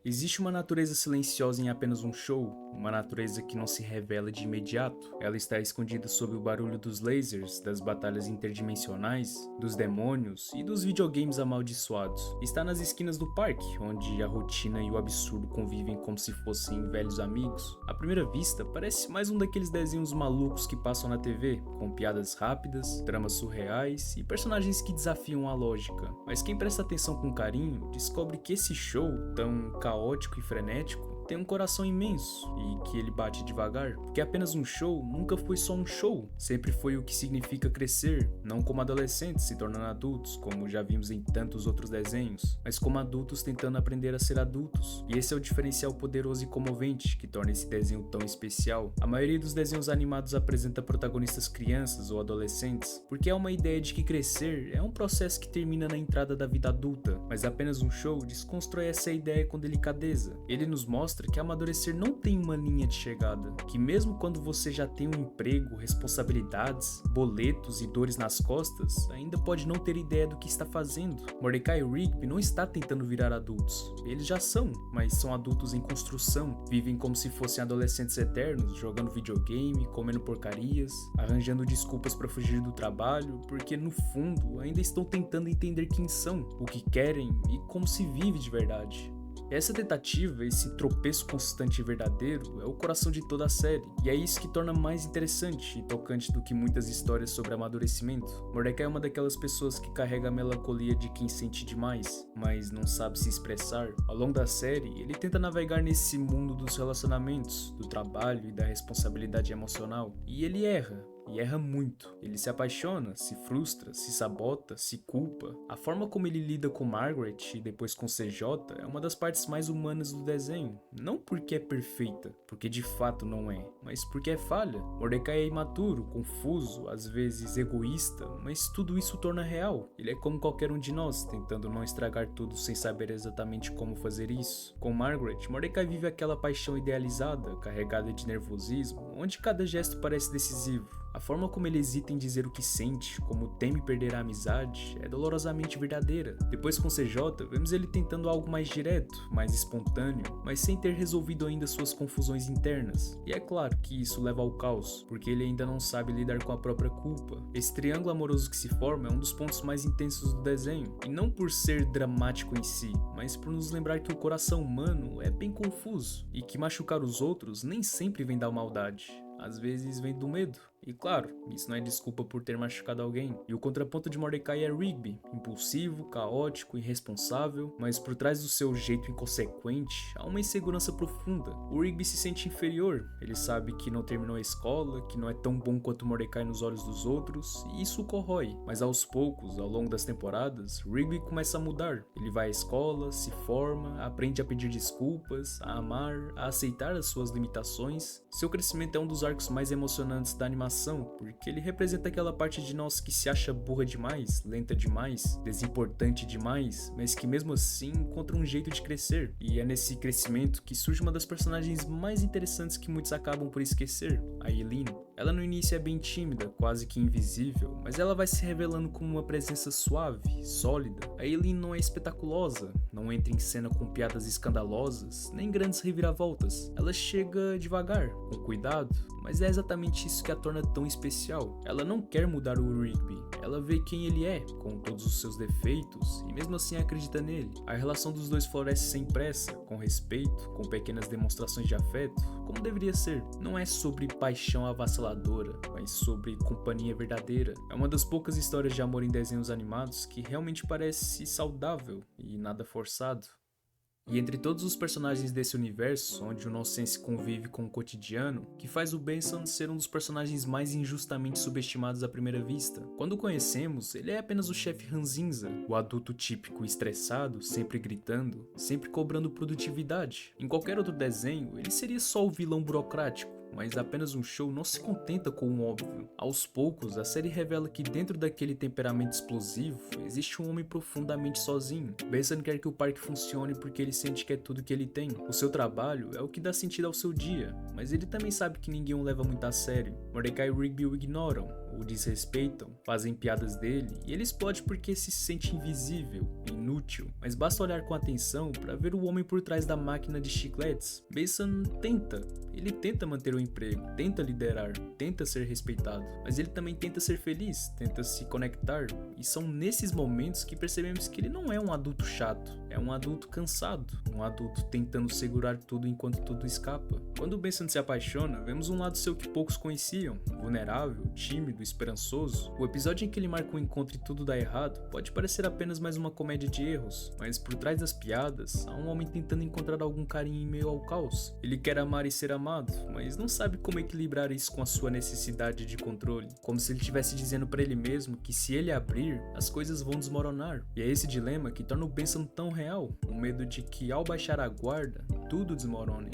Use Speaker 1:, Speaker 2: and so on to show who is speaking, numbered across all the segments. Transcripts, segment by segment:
Speaker 1: Existe uma natureza silenciosa em apenas um show, uma natureza que não se revela de imediato. Ela está escondida sob o barulho dos lasers, das batalhas interdimensionais, dos demônios e dos videogames amaldiçoados. Está nas esquinas do parque, onde a rotina e o absurdo convivem como se fossem velhos amigos. À primeira vista, parece mais um daqueles desenhos malucos que passam na TV, com piadas rápidas, tramas surreais e personagens que desafiam a lógica. Mas quem presta atenção com carinho descobre que esse show, tão caótico e frenético, tem um coração imenso e que ele bate devagar, porque apenas um show nunca foi só um show, sempre foi o que significa crescer, não como adolescentes se tornando adultos, como já vimos em tantos outros desenhos, mas como adultos tentando aprender a ser adultos. E esse é o diferencial poderoso e comovente que torna esse desenho tão especial. A maioria dos desenhos animados apresenta protagonistas crianças ou adolescentes, porque é uma ideia de que crescer é um processo que termina na entrada da vida adulta, mas apenas um show desconstrói essa ideia com delicadeza. Ele nos mostra que amadurecer não tem uma linha de chegada, que mesmo quando você já tem um emprego, responsabilidades, boletos e dores nas costas, ainda pode não ter ideia do que está fazendo. Mordecai e Rigby não está tentando virar adultos, eles já são, mas são adultos em construção, vivem como se fossem adolescentes eternos, jogando videogame, comendo porcarias, arranjando desculpas para fugir do trabalho, porque no fundo ainda estão tentando entender quem são, o que querem e como se vive de verdade. Essa tentativa, esse tropeço constante e verdadeiro, é o coração de toda a série, e é isso que torna mais interessante e tocante do que muitas histórias sobre amadurecimento. Mordecai é uma daquelas pessoas que carrega a melancolia de quem sente demais, mas não sabe se expressar. Ao longo da série, ele tenta navegar nesse mundo dos relacionamentos, do trabalho e da responsabilidade emocional, e ele erra. E erra muito. Ele se apaixona, se frustra, se sabota, se culpa. A forma como ele lida com Margaret e depois com CJ é uma das partes mais humanas do desenho. Não porque é perfeita, porque de fato não é, mas porque é falha. Mordecai é imaturo, confuso, às vezes egoísta, mas tudo isso torna real. Ele é como qualquer um de nós, tentando não estragar tudo sem saber exatamente como fazer isso. Com Margaret, Mordecai vive aquela paixão idealizada, carregada de nervosismo, onde cada gesto parece decisivo. A forma como ele hesita em dizer o que sente, como teme perder a amizade, é dolorosamente verdadeira. Depois com CJ, vemos ele tentando algo mais direto, mais espontâneo, mas sem ter resolvido ainda suas confusões internas. E é claro que isso leva ao caos, porque ele ainda não sabe lidar com a própria culpa. Esse triângulo amoroso que se forma é um dos pontos mais intensos do desenho, e não por ser dramático em si, mas por nos lembrar que o coração humano é bem confuso, e que machucar os outros nem sempre vem da maldade. Às vezes vem do medo. E claro, isso não é desculpa por ter machucado alguém. E o contraponto de Mordecai é Rigby, impulsivo, caótico, irresponsável, mas por trás do seu jeito inconsequente há uma insegurança profunda. O Rigby se sente inferior, ele sabe que não terminou a escola, que não é tão bom quanto Mordecai nos olhos dos outros, e isso o corrói. Mas aos poucos, ao longo das temporadas, Rigby começa a mudar. Ele vai à escola, se forma, aprende a pedir desculpas, a amar, a aceitar as suas limitações. Seu crescimento é um dos arcos mais emocionantes da animação, porque ele representa aquela parte de nós que se acha burra demais, lenta demais, desimportante demais, mas que mesmo assim encontra um jeito de crescer. E é nesse crescimento que surge uma das personagens mais interessantes que muitos acabam por esquecer, a Eileen. Ela no início é bem tímida, quase que invisível, mas ela vai se revelando como uma presença suave, sólida. A Eileen não é espetaculosa, não entra em cena com piadas escandalosas, nem grandes reviravoltas. Ela chega devagar, com cuidado, mas é exatamente isso que a torna tão especial. Ela não quer mudar o Rigby, ela vê quem ele é, com todos os seus defeitos, e mesmo assim acredita nele. A relação dos dois floresce sem pressa, com respeito, com pequenas demonstrações de afeto, como deveria ser. Não é sobre paixão avassaladora, mas sobre companhia verdadeira. É uma das poucas histórias de amor em desenhos animados que realmente parece saudável e nada forçado. E entre todos os personagens desse universo, onde o nonsense convive com o cotidiano, que faz o Benson ser um dos personagens mais injustamente subestimados à primeira vista. Quando o conhecemos, ele é apenas o chefe ranzinza, o adulto típico estressado, sempre gritando, sempre cobrando produtividade. Em qualquer outro desenho, ele seria só o vilão burocrático. Mas apenas um show não se contenta com o óbvio. Aos poucos, a série revela que dentro daquele temperamento explosivo, existe um homem profundamente sozinho. Benson quer que o parque funcione porque ele sente que é tudo que ele tem. O seu trabalho é o que dá sentido ao seu dia, mas ele também sabe que ninguém o leva muito a sério. Mordecai e Rigby o ignoram, o desrespeitam, fazem piadas dele e ele explode porque se sente invisível, inútil. Mas basta olhar com atenção para ver o homem por trás da máquina de chicletes. Benson ele tenta manter o emprego, tenta liderar, tenta ser respeitado, mas ele também tenta ser feliz, tenta se conectar, e são nesses momentos que percebemos que ele não é um adulto chato, é um adulto cansado, um adulto tentando segurar tudo enquanto tudo escapa. Quando Benson se apaixona, vemos um lado seu que poucos conheciam, vulnerável, tímido, esperançoso. O episódio em que ele marca um encontro e tudo dá errado pode parecer apenas mais uma comédia de erros, mas por trás das piadas, há um homem tentando encontrar algum carinho em meio ao caos. Ele quer amar e ser amado, mas não sabe como equilibrar isso com a sua necessidade de controle, como se ele estivesse dizendo para ele mesmo que se ele abrir, as coisas vão desmoronar. E é esse dilema que torna o Benson tão real, o medo de que ao baixar a guarda, tudo desmorone.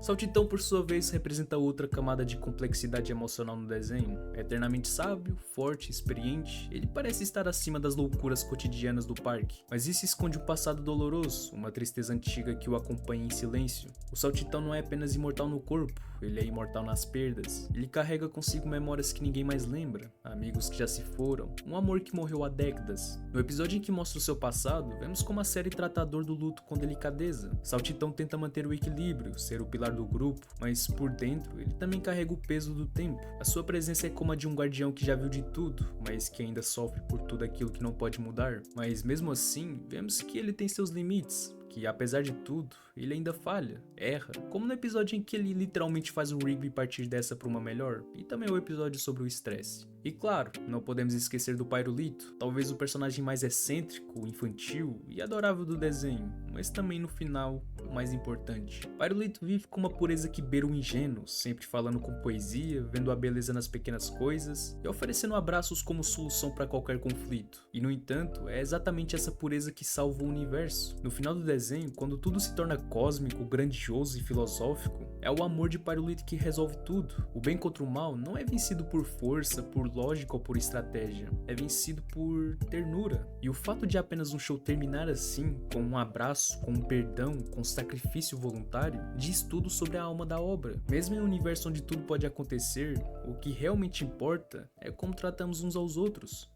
Speaker 1: Saltitão, por sua vez, representa outra camada de complexidade emocional no desenho. Eternamente sábio, forte, experiente, ele parece estar acima das loucuras cotidianas do parque, mas isso esconde um passado doloroso, uma tristeza antiga que o acompanha em silêncio. O Saltitão não é apenas imortal no corpo, ele é imortal nas perdas. Ele carrega consigo memórias que ninguém mais lembra, amigos que já se foram, um amor que morreu há décadas. No episódio em que mostra o seu passado, vemos como a série trata a dor do luto com delicadeza. Saltitão tenta manter o equilíbrio, ser o pilar do grupo, mas por dentro ele também carrega o peso do tempo. A sua presença é como a de um guardião que já viu de tudo, mas que ainda sofre por tudo aquilo que não pode mudar. Mas mesmo assim, vemos que ele tem seus limites, que apesar de tudo, ele ainda falha, erra, como no episódio em que ele literalmente faz o Rigby partir dessa para uma melhor, e também o episódio sobre o estresse. E claro, não podemos esquecer do Pyrolito, talvez o personagem mais excêntrico, infantil e adorável do desenho, mas também no final, o mais importante. Pyrolito vive com uma pureza que beira o ingênuo, sempre falando com poesia, vendo a beleza nas pequenas coisas e oferecendo abraços como solução para qualquer conflito. E no entanto, é exatamente essa pureza que salva o universo. No final do desenho, quando tudo se torna cósmico, grandioso e filosófico, é o amor de Pyrolito que resolve tudo. O bem contra o mal não é vencido por força, por lógica ou por estratégia, é vencido por ternura. E o fato de apenas um show terminar assim, com um abraço, com um perdão, com um sacrifício voluntário, diz tudo sobre a alma da obra. Mesmo em um universo onde tudo pode acontecer, o que realmente importa é como tratamos uns aos outros.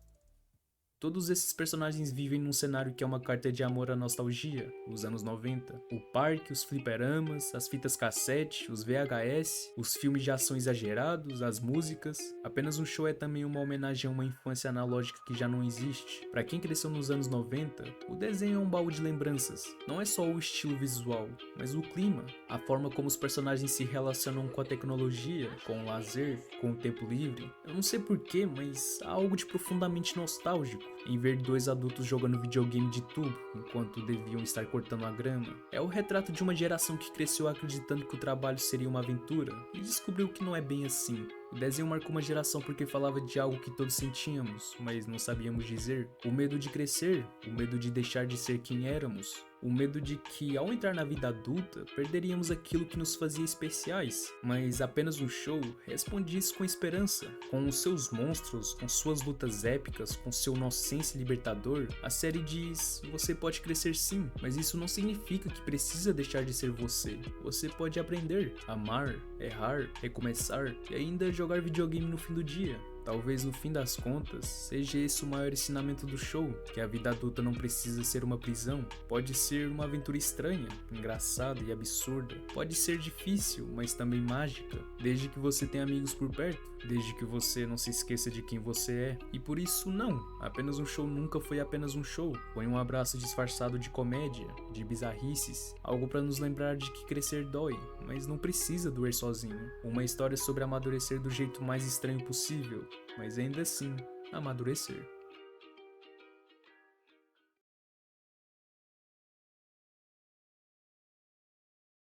Speaker 1: Todos esses personagens vivem num cenário que é uma carta de amor à nostalgia, os anos 90. O parque, os fliperamas, as fitas cassete, os VHS, os filmes de ação exagerados, as músicas. Apenas um show é também uma homenagem a uma infância analógica que já não existe. Para quem cresceu nos anos 90, o desenho é um baú de lembranças. Não é só o estilo visual, mas o clima, a forma como os personagens se relacionam com a tecnologia, com o lazer, com o tempo livre. Eu não sei porquê, mas há algo de profundamente nostálgico em ver dois adultos jogando videogame de tubo, enquanto deviam estar cortando a grama. É o retrato de uma geração que cresceu acreditando que o trabalho seria uma aventura, e descobriu que não é bem assim. O desenho marcou uma geração porque falava de algo que todos sentíamos, mas não sabíamos dizer. O medo de crescer, o medo de deixar de ser quem éramos, o medo de que, ao entrar na vida adulta, perderíamos aquilo que nos fazia especiais. Mas apenas um show responde isso com esperança. Com os seus monstros, com suas lutas épicas, com seu nonsense libertador, a série diz: você pode crescer sim, mas isso não significa que precisa deixar de ser você. Você pode aprender, amar, errar, recomeçar e ainda jogar videogame no fim do dia. Talvez no fim das contas, seja esse o maior ensinamento do show, que a vida adulta não precisa ser uma prisão, pode ser uma aventura estranha, engraçada e absurda, pode ser difícil, mas também mágica, desde que você tenha amigos por perto, desde que você não se esqueça de quem você é. E por isso não, apenas um show nunca foi apenas um show, foi um abraço disfarçado de comédia, de bizarrices, algo para nos lembrar de que crescer dói, mas não precisa doer sozinho, uma história sobre amadurecer do jeito mais estranho possível, mas ainda assim, amadurecer.